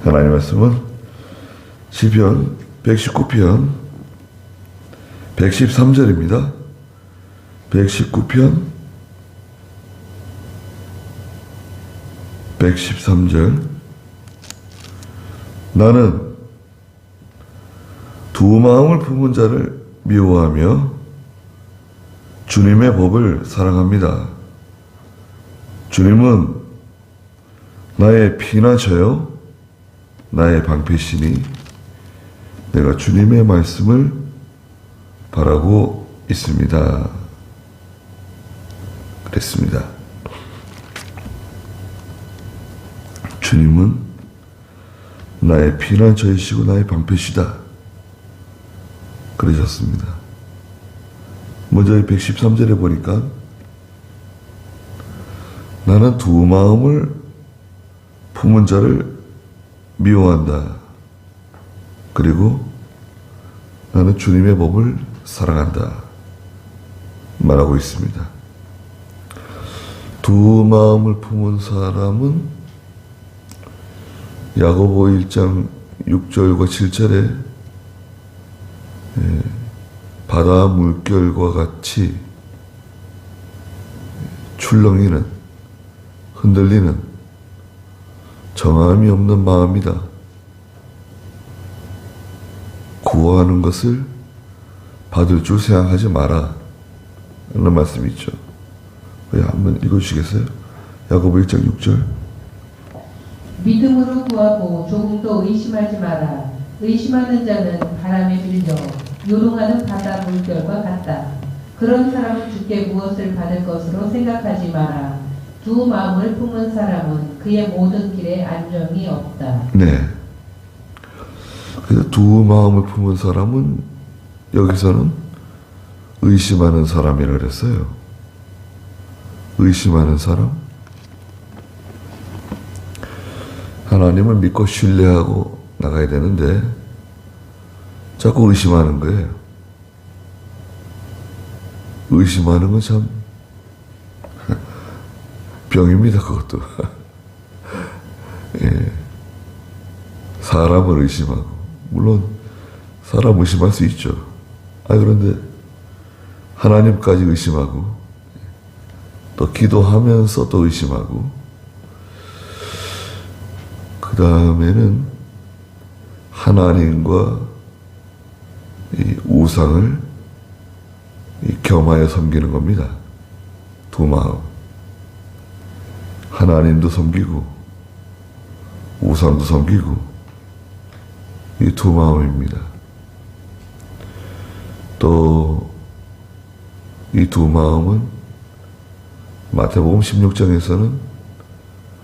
하나님 말씀은 시편 119편 113절입니다. 119편 113절. 나는 두 마음을 품은 자를 미워하며 주님의 법을 사랑합니다. 주님은 나의 피난처요 나의 방패시니 내가 주님의 말씀을 바라고 있습니다. 그랬습니다. 주님은 나의 피난처이시고 나의 방패시다. 그러셨습니다. 먼저 113절에 보니까 나는 두 마음을 품은 자를 미워한다. 그리고 나는 주님의 법을 사랑한다. 말하고 있습니다. 두 마음을 품은 사람은 야고보 1장 6절과 7절에 바다 물결과 같이 출렁이는 흔들리는 정함이 없는 마음이다. 구하는 것을 받을 줄 생각하지 마라. 이런 말씀이 있죠. 한번 읽어주시겠어요? 야고보 1장 6절. 믿음으로 구하고 조금도 의심하지 마라. 의심하는 자는 바람에 밀려 요동하는 바다 물결과 같다. 그런 사람은 주께 무엇을 받을 것으로 생각하지 마라. 두 마음을 품은 사람은 그의 모든 길에 안정이 없다. 네. 그래서 두 마음을 품은 사람은 여기서는 의심하는 사람이라고 그랬어요. 의심하는 사람? 하나님을 믿고 신뢰하고 나가야 되는데 자꾸 의심하는 거예요. 의심하는 건 참 병입니다. 그것도. 예. 사람을 의심하고, 물론 사람 의심할 수 있죠. 그런데 하나님까지 의심하고 또 기도하면서 또 의심하고 그 다음에는 하나님과 이 우상을 겸하여 섬기는 겁니다. 두 마음. 하나님도 섬기고 우상도 섬기고 이 두 마음입니다. 또 이 두 마음은 마태복음 16장에서는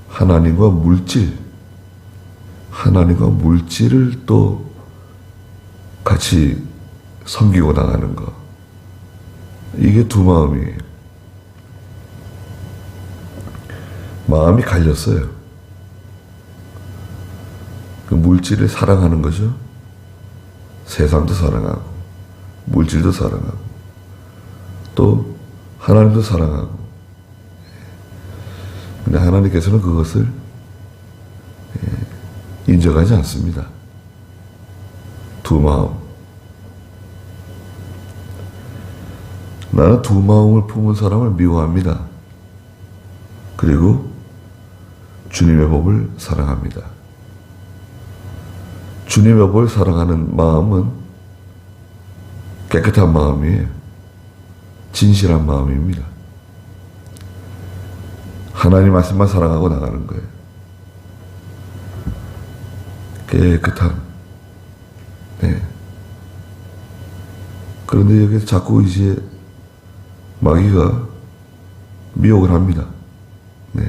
하나님과 물질을 또 같이 섬기고 나가는 것. 이게 두 마음이에요. 마음이 갈렸어요. 그 물질을 사랑하는 거죠. 세상도 사랑하고 물질도 사랑하고 또 하나님도 사랑하고. 근데 하나님께서는 그것을 인정하지 않습니다. 두 마음. 나는 두 마음을 품은 사람을 미워합니다. 그리고 주님의 법을 사랑합니다. 주님의 법을 사랑하는 마음은 깨끗한 마음이에요. 진실한 마음입니다. 하나님 말씀만 사랑하고 나가는 거예요. 깨끗한. 네. 그런데 여기서 자꾸 이제 마귀가 미혹을 합니다. 네.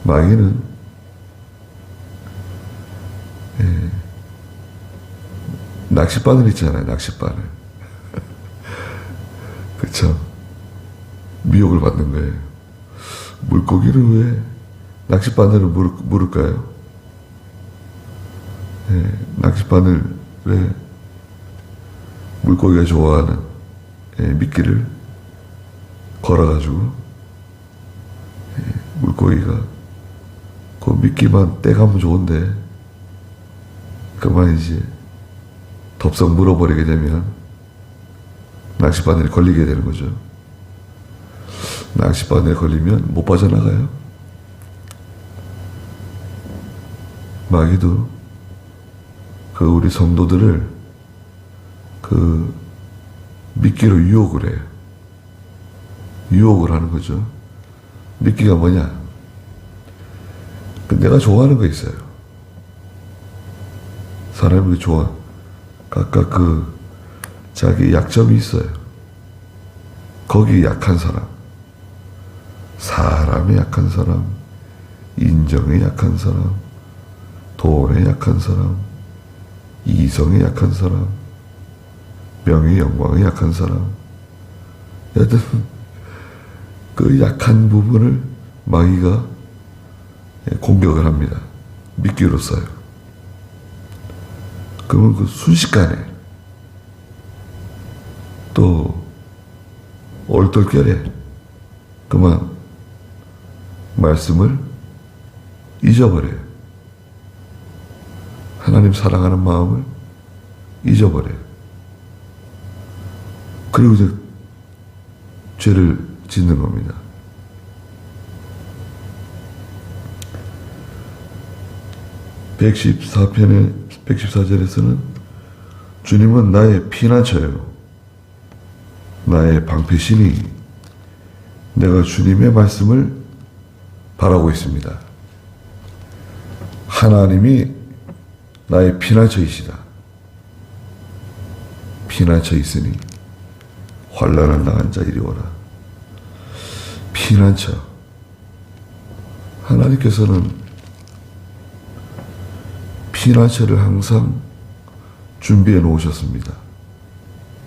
마귀는 낚싯바늘 있잖아요. 낚싯바늘. 그쵸? 미혹을 받는 거예요. 물고기는 왜 낚싯바늘을 물을까요? 낚싯바늘에 물고기가 좋아하는 미끼를 걸어가지고 물고기가 그 미끼만 떼가면 좋은데 그만 이제 덥석 물어버리게 되면 낚싯바늘에 걸리게 되는 거죠. 낚싯바늘에 걸리면 못 빠져나가요. 마귀도 그 우리 성도들을 그 미끼로 유혹을 해요. 유혹을 하는 거죠. 미끼가 뭐냐? 그 내가 좋아하는 거 있어요. 사람이 좋아. 각각 그 자기 약점이 있어요. 거기 약한 사람, 사람에 약한 사람, 인정에 약한 사람, 돈에 약한 사람, 이성에 약한 사람, 명예 영광에 약한 사람. 여튼 그 약한 부분을 마귀가 공격을 합니다. 미끼로 써요. 그러면 그 순식간에 또 얼떨결에 그만 말씀을 잊어버려요. 하나님 사랑하는 마음을 잊어버려요. 그리고 이제 죄를 짓는 겁니다. (114편의) 114절에서는 주님은 나의 피난처요 나의 방패시니 내가 주님의 말씀을 바라고 있습니다. 하나님이 나의 피난처이시다. 피난처 있으니 환난을 당한 자 이리 오라. 피난처. 하나님께서는 피난처를 항상 준비해 놓으셨습니다.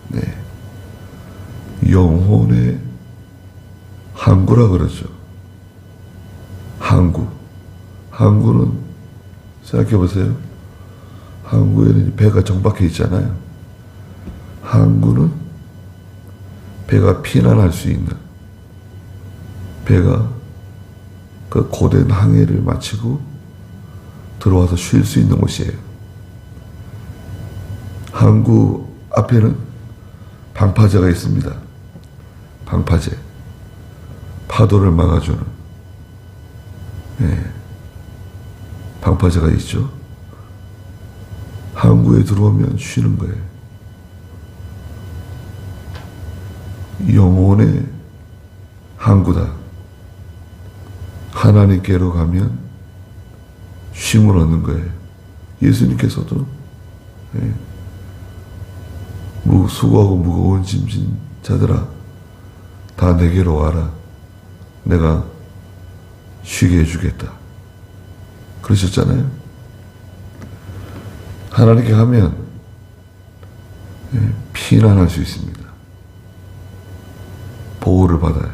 네. 영혼의 항구라 그러죠. 항구. 항구는 생각해 보세요. 항구에는 배가 정박해 있잖아요. 항구는 배가 피난할 수 있는, 배가 그 고된 항해를 마치고 들어와서 쉴 수 있는 곳이에요. 항구 앞에는 방파제가 있습니다. 방파제. 파도를 막아주는, 방파제가 있죠. 항구에 들어오면 쉬는 거예요. 영혼의 항구다. 하나님께로 가면 쉼을 얻는 거예요. 예수님께서도 수고하고 무거운 짐진 자들아 다 내게로 와라. 내가 쉬게 해주겠다. 그러셨잖아요. 하나님께 가면 피난할 수 있습니다. 보호를 받아요.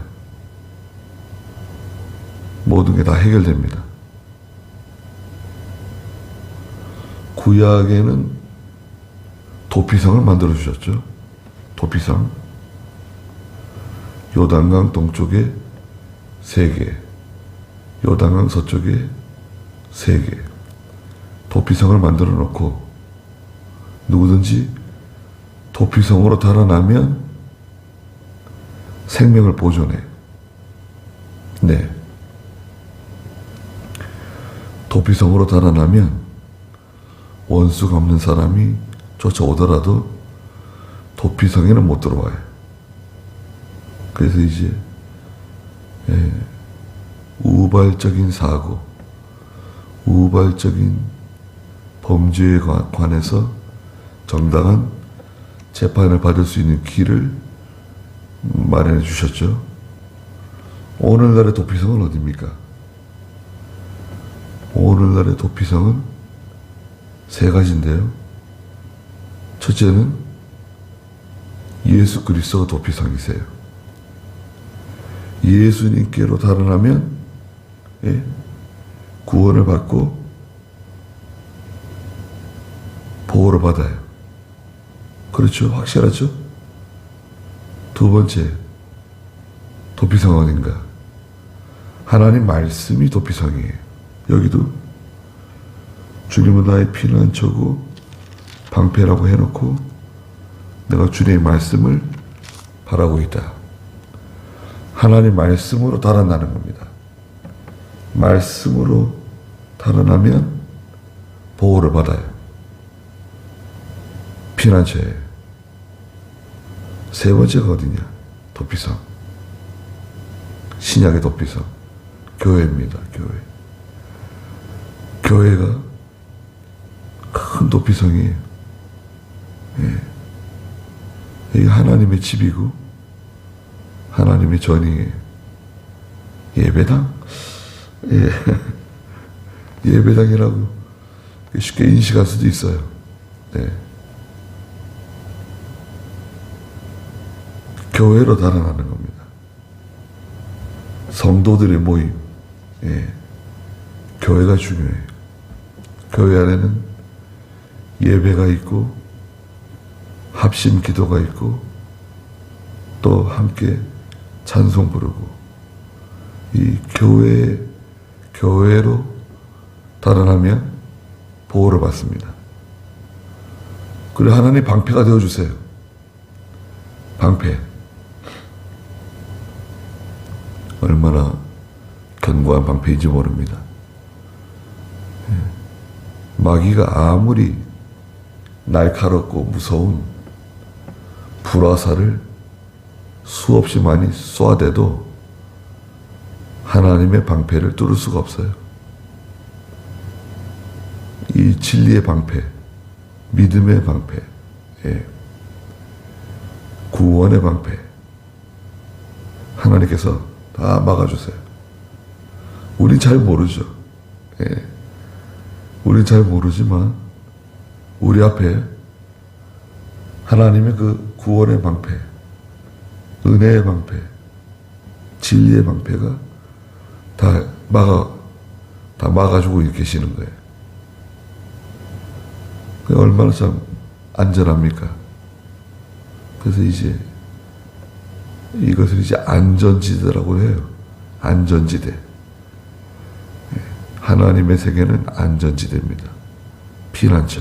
모든 게 다 해결됩니다. 구약에는 도피성을 만들어 주셨죠. 도피성. 요단강 동쪽에 3개, 요단강 서쪽에 3개. 도피성을 만들어 놓고 누구든지 도피성으로 달아나면 생명을 보존해. 네. 도피성으로 달아나면 원수가 없는 사람이 쫓아오더라도 도피성에는 못 들어와요. 그래서 이제 우발적인 사고, 우발적인 범죄에 관해서 정당한 재판을 받을 수 있는 길을 마련해 주셨죠. 오늘날의 도피성은 어디입니까? 오늘날의 도피성은 3가지인데요. 첫째는 예수 그리스도가 도피성이세요. 예수님께로 달아나면 구원을 받고 보호를 받아요. 그렇죠? 확실하죠? 2번째, 도피성 어딘가? 하나님 말씀이 도피성이에요. 여기도 주님은 나의 피난처고 방패라고 해놓고 내가 주님의 말씀을 바라고 있다. 하나님 말씀으로 달아나는 겁니다. 말씀으로 달아나면 보호를 받아요. 피난처에. 세 번째가 어디냐? 도피성. 신약의 도피성. 교회입니다. 교회가 큰 도피성이에요. 예. 이게 하나님의 집이고 하나님의 전이에요. 예배당? 예. 예배당이라고 쉽게 인식할 수도 있어요. 네. 교회로 달아나는 겁니다. 성도들의 모임. 예. 교회가 중요해요. 교회 안에는 예배가 있고 합심 기도가 있고 또 함께 찬송 부르고 이 교회로 달아나면 보호를 받습니다. 그리고 하나님 방패가 되어주세요. 방패. 얼마나 견고한 방패인지 모릅니다. 마귀가 아무리 날카롭고 무서운 불화살을 수없이 많이 쏘아대도 하나님의 방패를 뚫을 수가 없어요. 이 진리의 방패, 믿음의 방패, 예. 구원의 방패, 하나님께서 다 막아주세요. 우린 잘 모르죠. 예. 우린 잘 모르지만 우리 앞에 하나님의 그 구원의 방패, 은혜의 방패, 진리의 방패가 다 막아주고 계시는 거예요. 그게 얼마나 참 안전합니까? 그래서 이제 이것을 이제 안전지대라고 해요. 안전지대. 하나님의 세계는 안전지대입니다. 피난처,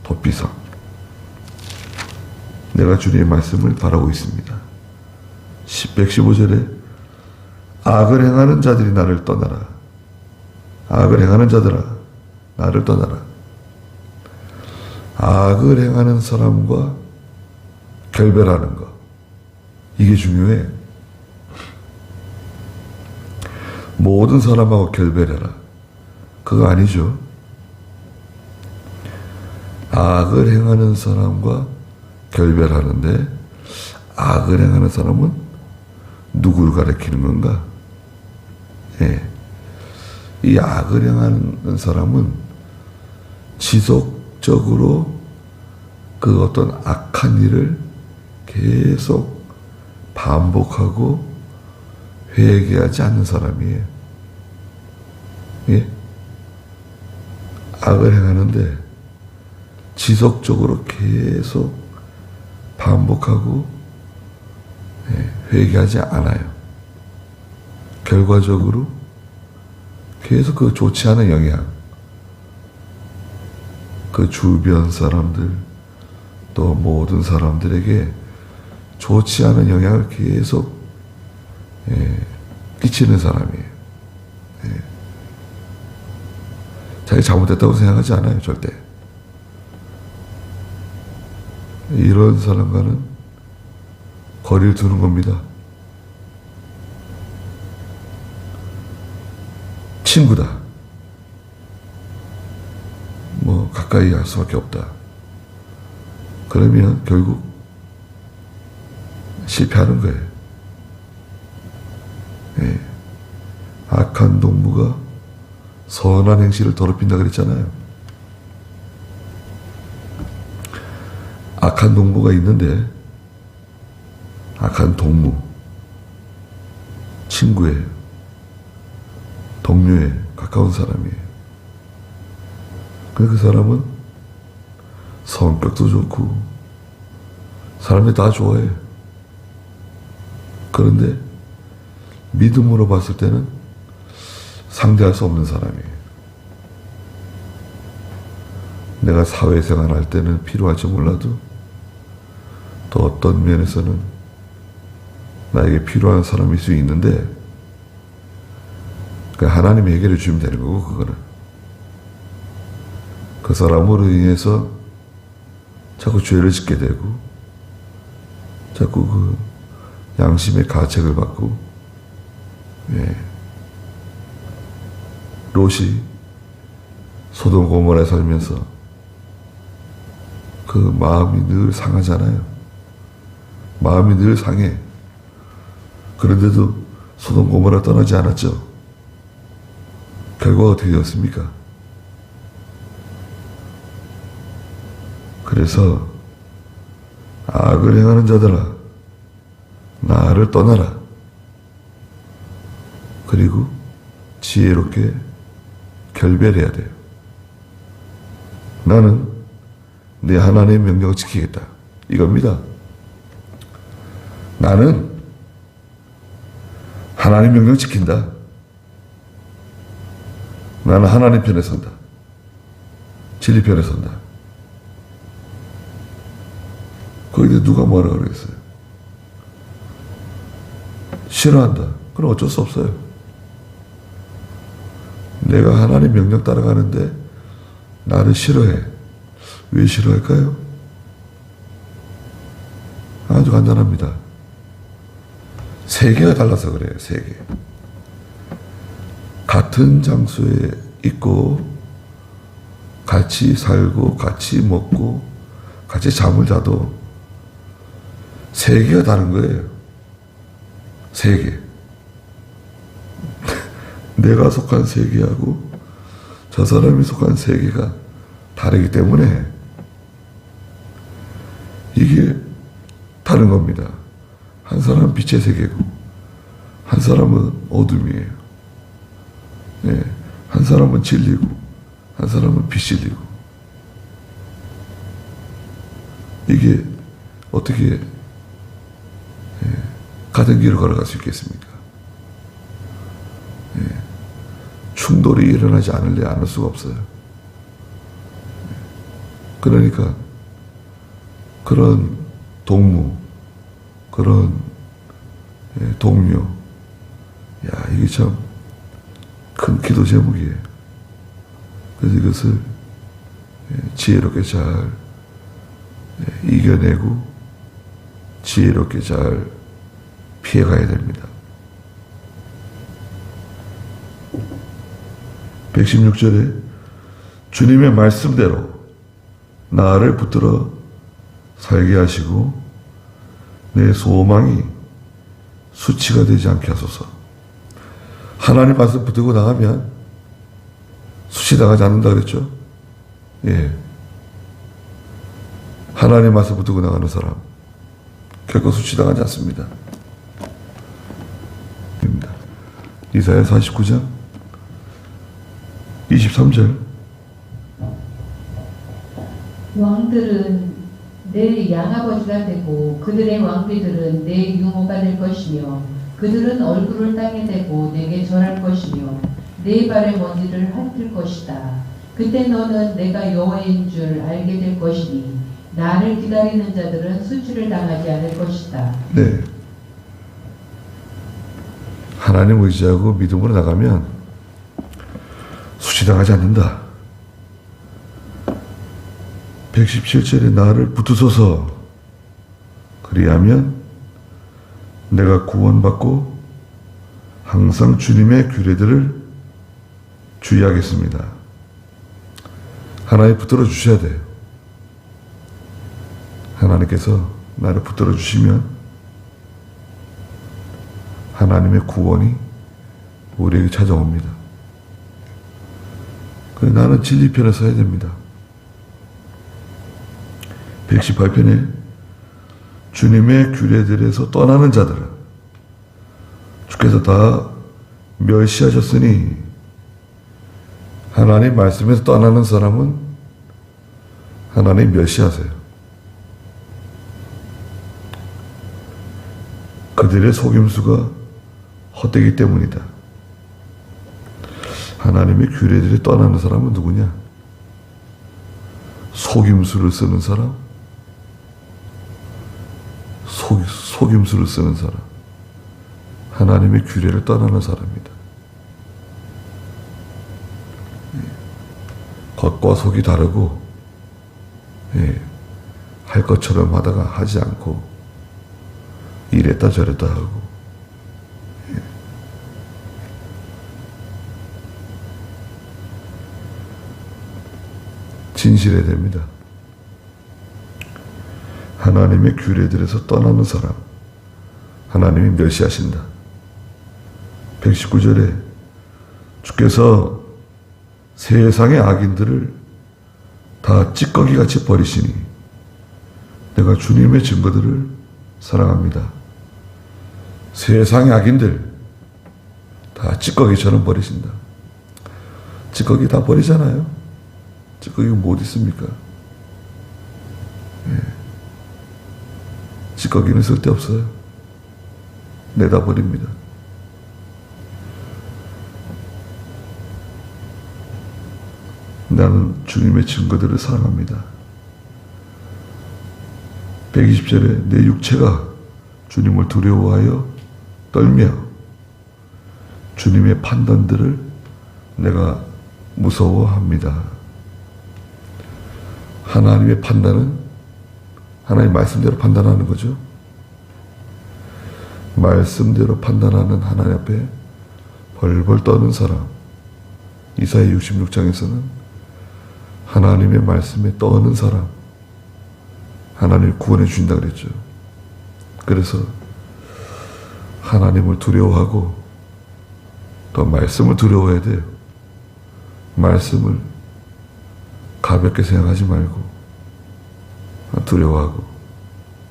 도피성. 내가 주님의 말씀을 바라고 있습니다. 115절에 악을 행하는 자들이 나를 떠나라. 악을 행하는 자들아 나를 떠나라. 악을 행하는 사람과 결별하는 것. 이게 중요해. 모든 사람하고 결별해라. 그거 아니죠. 악을 행하는 사람과 결별하는데 악을 행하는 사람은 누구를 가리키는 건가? 예. 이 악을 행하는 사람은 지속적으로 그 어떤 악한 일을 계속 반복하고 회개하지 않는 사람이에요. 예? 악을 행하는데 지속적으로 계속 반복하고 회개하지 않아요. 결과적으로 계속 그 좋지 않은 영향, 그 주변 사람들 또 모든 사람들에게 좋지 않은 영향을 계속 끼치는 사람이에요. 자기 잘못했다고 생각하지 않아요. 절대. 이런 사람과는 거리를 두는 겁니다. 친구다. 뭐 가까이 할 수밖에 없다. 그러면 결국 실패하는 거예요. 예. 악한 동무가 선한 행실을 더럽힌다 그랬잖아요. 악한 동무가 있는데 악한 동무, 친구예요. 동료예요. 가까운 사람이에요. 그 사람은 성격도 좋고 사람이 다 좋아해요. 그런데 믿음으로 봤을 때는 상대할 수 없는 사람이에요. 내가 사회생활 할 때는 필요할지 몰라도 또 어떤 면에서는 나에게 필요한 사람일 수 있는데 하나님이 해결해 주면 되는 거고, 그거는 그 사람으로 인해서 자꾸 죄를 짓게 되고 자꾸 그 양심의 가책을 받고, 롯이 소돔 고모라에 살면서 그 마음이 늘 상하잖아요. 마음이 늘 상해. 그런데도 소돔 고모라 떠나지 않았죠. 결과가 어떻게 되었습니까? 그래서 악을 행하는 자들아, 나를 떠나라. 그리고 지혜롭게 결별해야 돼요. 나는 내 하나님의 명령을 지키겠다. 이겁니다. 나는 하나님 명령 지킨다. 나는 하나님 편에 선다. 진리 편에 선다. 거기에 누가 뭐라 그러겠어요? 싫어한다. 그럼 어쩔 수 없어요. 내가 하나님 명령 따라가는데 나를 싫어해. 왜 싫어할까요? 아주 간단합니다. 세계가 달라서 그래요. 세계. 같은 장소에 있고 같이 살고 같이 먹고 같이 잠을 자도 세계가 다른 거예요. 세계. 내가 속한 세계하고 저 사람이 속한 세계가 다르기 때문에 이게 다른 겁니다. 한 사람은 빛의 세계고 한 사람은 어둠이에요. 한 사람은 진리고 한 사람은 비진리고. 이게 어떻게 같은 길을 걸어갈 수 있겠습니까? 충돌이 일어나지 않을 수가 없어요. 그러니까 그런 동무, 그런 동료, 이게 참 큰 기도 제목이에요. 그래서 이것을 지혜롭게 잘 이겨내고 지혜롭게 잘 피해가야 됩니다. 116절에 주님의 말씀대로 나를 붙들어 살게 하시고 내 소망이 수치가 되지 않게 하소서. 하나님 말씀 붙들고 나가면 수치당하지 않는다 그랬죠? 하나님 말씀 붙들고 나가는 사람 결코 수치당하지 않습니다. 이사야 49장 23절 왕들은 내 양아버지가 되고 그들의 왕비들은 내 유모가 될 것이며 그들은 얼굴을 땅에 대고 내게 절할 것이며 내 발의 먼지를 핥을 것이다. 그때 너는 내가 여호와인 줄 알게 될 것이니 나를 기다리는 자들은 수치를 당하지 않을 것이다. 네. 하나님 의지하고 믿음으로 나가면 수치당하지 않는다. 117절에 나를 붙으소서. 그리하면 내가 구원받고 항상 주님의 규례들을 주의하겠습니다. 하나님 붙들어 주셔야 돼요. 하나님께서 나를 붙들어 주시면 하나님의 구원이 우리에게 찾아옵니다. 그래서 나는 진리 편에 서야 됩니다. 118편에 주님의 규례들에서 떠나는 자들은 주께서 다 멸시하셨으니 하나님 말씀에서 떠나는 사람은 하나님 멸시하세요. 그들의 속임수가 헛되기 때문이다. 하나님의 규례들이 떠나는 사람은 누구냐? 속임수를 쓰는 사람, 속임수를 쓰는 사람, 하나님의 규례를 떠나는 사람입니다. 겉과 속이 다르고, 할 것처럼 하다가 하지 않고, 이랬다 저랬다 하고, 진실해야 됩니다. 하나님의 규례들에서 떠나는 사람, 하나님이 멸시하신다. 119절에 주께서 세상의 악인들을 다 찌꺼기같이 버리시니 내가 주님의 증거들을 사랑합니다. 세상의 악인들 다 찌꺼기처럼 버리신다. 찌꺼기 다 버리잖아요. 찌꺼기가 뭐 어디 있습니까? 찌꺼기는 쓸데없어요. 내다 버립니다. 나는 주님의 증거들을 사랑합니다. 120절에 내 육체가 주님을 두려워하여 떨며 주님의 판단들을 내가 무서워합니다. 하나님의 판단은 하나님 말씀대로 판단하는 거죠. 말씀대로 판단하는 하나님 앞에 벌벌 떠는 사람. 이사야 66장에서는 하나님의 말씀에 떠는 사람, 하나님을 구원해 주신다 그랬죠. 그래서 하나님을 두려워하고 또 말씀을 두려워해야 돼요. 말씀을 가볍게 생각하지 말고 두려워하고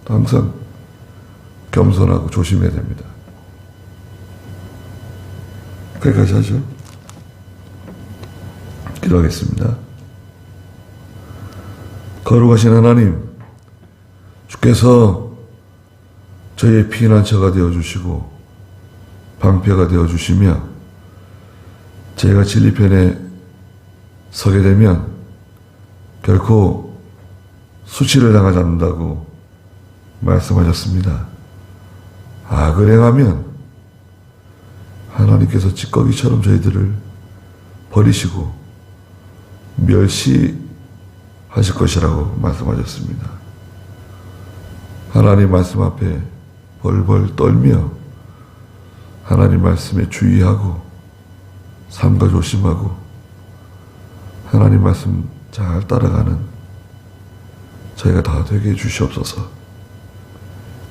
또 항상 겸손하고 조심해야 됩니다. 거기까지 하죠. 기도하겠습니다. 거룩하신 하나님, 주께서 저희의 피난처가 되어주시고 방패가 되어주시며 저희가 진리편에 서게 되면 결코 수치를 당하지 않는다고 말씀하셨습니다. 악을 행하면 하나님께서 찌꺼기처럼 저희들을 버리시고 멸시하실 것이라고 말씀하셨습니다. 하나님 말씀 앞에 벌벌 떨며 하나님 말씀에 주의하고 삼가 조심하고 하나님 말씀 잘 따라가는 저희가 다 되게 해주시옵소서.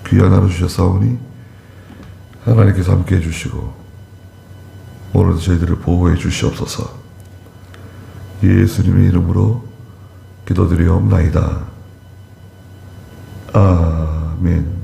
귀한 하루 주셨사오니 하나님께서 함께 해주시고 오늘도 저희들을 보호해 주시옵소서. 예수님의 이름으로 기도드리옵나이다. 아멘.